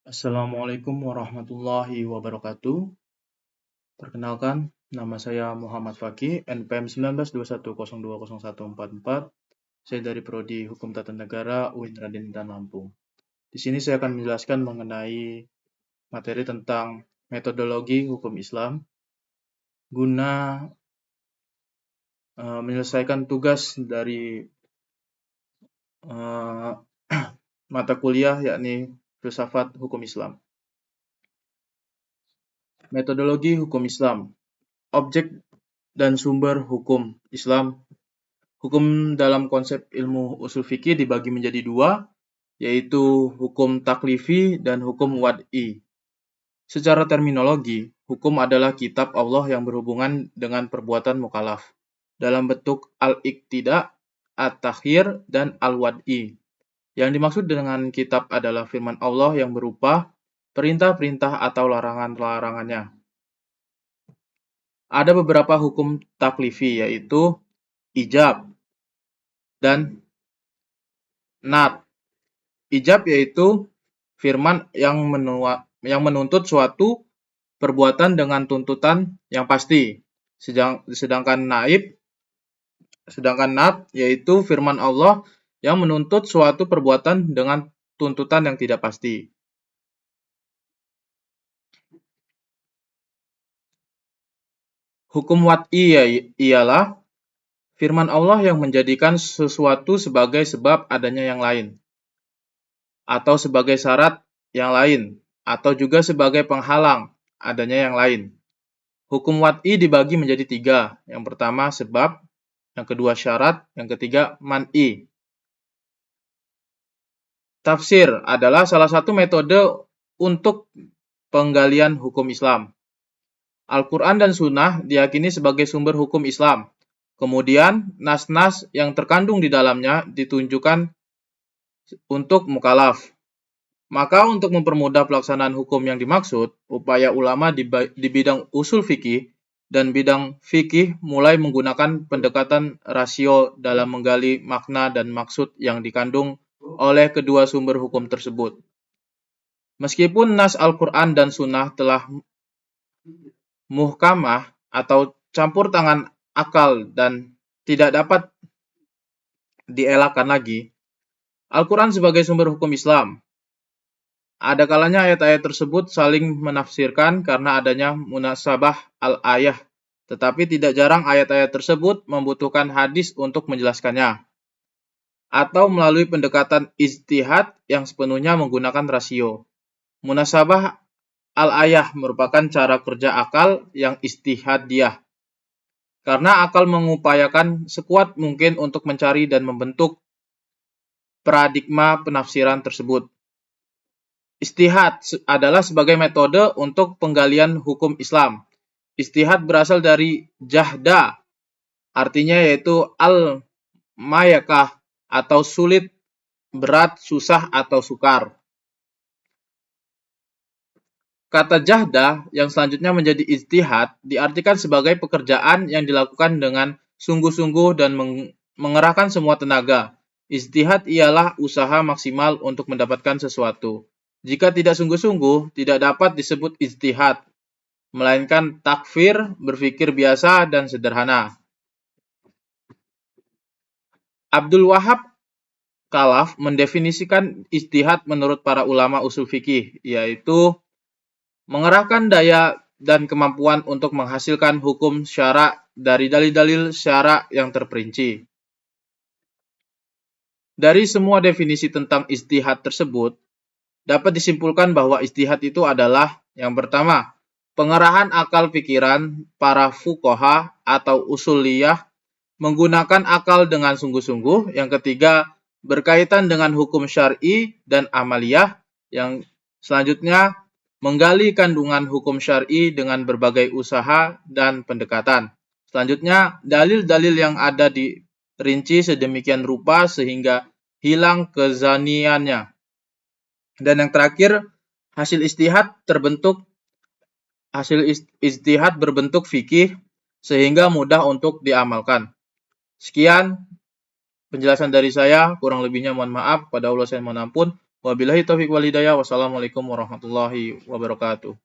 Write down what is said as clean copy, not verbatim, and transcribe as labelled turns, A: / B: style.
A: Assalamualaikum warahmatullahi wabarakatuh. Perkenalkan, nama saya Muhammad Fakih, NPM 1921020144. Saya dari Prodi Hukum Tata Negara UIN Raden Intan Lampung. Di sini saya akan menjelaskan mengenai materi tentang metodologi hukum Islam guna menyelesaikan tugas dari mata kuliah yakni Filsafat Hukum Islam. Metodologi hukum Islam. Objek dan sumber hukum Islam. Hukum dalam konsep ilmu usul fikih dibagi menjadi dua, yaitu hukum taklifi dan hukum wad'i. Secara terminologi, hukum adalah kitab Allah yang berhubungan dengan perbuatan mukallaf dalam bentuk al-iqtida, at-takhir, dan al-wad'i. Yang dimaksud dengan kitab adalah firman Allah yang berupa perintah-perintah atau larangan-larangannya. Ada beberapa hukum taklifi, yaitu ijab dan nat. Ijab yaitu firman yang menuntut suatu perbuatan dengan tuntutan yang pasti. Sedangkan nat yaitu firman Allah yang menuntut suatu perbuatan dengan tuntutan yang tidak pasti. Hukum wad'i ialah firman Allah yang menjadikan sesuatu sebagai sebab adanya yang lain, atau sebagai syarat yang lain, atau juga sebagai penghalang adanya yang lain. Hukum wad'i dibagi menjadi tiga. Yang pertama sebab, yang kedua syarat, yang ketiga man'i. Tafsir adalah salah satu metode untuk penggalian hukum Islam. Al-Quran dan Sunnah diyakini sebagai sumber hukum Islam. Kemudian, nas-nas yang terkandung di dalamnya ditunjukkan untuk mukallaf. Maka untuk mempermudah pelaksanaan hukum yang dimaksud, upaya ulama di bidang usul fikih dan bidang fikih mulai menggunakan pendekatan rasio dalam menggali makna dan maksud yang dikandung oleh kedua sumber hukum tersebut. Meskipun nas Al-Quran dan Sunnah telah muhkamah atau campur tangan akal dan tidak dapat dielakkan lagi, Al-Quran sebagai sumber hukum Islam. Ada kalanya ayat-ayat tersebut saling menafsirkan karena adanya munasabah al-ayah, tetapi tidak jarang ayat-ayat tersebut membutuhkan hadis untuk menjelaskannya, atau melalui pendekatan ijtihad yang sepenuhnya menggunakan rasio. Munasabah al-ayah merupakan cara kerja akal yang ijtihadiyah, karena akal mengupayakan sekuat mungkin untuk mencari dan membentuk paradigma penafsiran tersebut. Ijtihad adalah sebagai metode untuk penggalian hukum Islam. Ijtihad berasal dari jahda, artinya yaitu al-mayakah atau sulit, berat, susah, atau sukar. Kata jahda yang selanjutnya menjadi ijtihad diartikan sebagai pekerjaan yang dilakukan dengan sungguh-sungguh dan mengerahkan semua tenaga. Ijtihad ialah usaha maksimal untuk mendapatkan sesuatu. Jika tidak sungguh-sungguh, tidak dapat disebut ijtihad, melainkan takfir, berpikir biasa, dan sederhana. Abdul Wahab Khalaf mendefinisikan ijtihad menurut para ulama usul fikih, yaitu mengerahkan daya dan kemampuan untuk menghasilkan hukum syara' dari dalil-dalil syara' yang terperinci. Dari semua definisi tentang ijtihad tersebut, dapat disimpulkan bahwa ijtihad itu adalah yang pertama, pengerahan akal pikiran para fuqaha atau usuliyah menggunakan akal dengan sungguh-sungguh. Yang ketiga, berkaitan dengan hukum syar'i dan amaliyah. Yang selanjutnya, menggali kandungan hukum syar'i dengan berbagai usaha dan pendekatan. Selanjutnya, dalil-dalil yang ada dirinci sedemikian rupa sehingga hilang kezaniannya. Dan yang terakhir, hasil ijtihad berbentuk fikih sehingga mudah untuk diamalkan. Sekian penjelasan dari saya, kurang lebihnya mohon maaf, pada Allah saya mohon ampun. Wabillahi taufiq wal hidayah. Wassalamualaikum warahmatullahi wabarakatuh.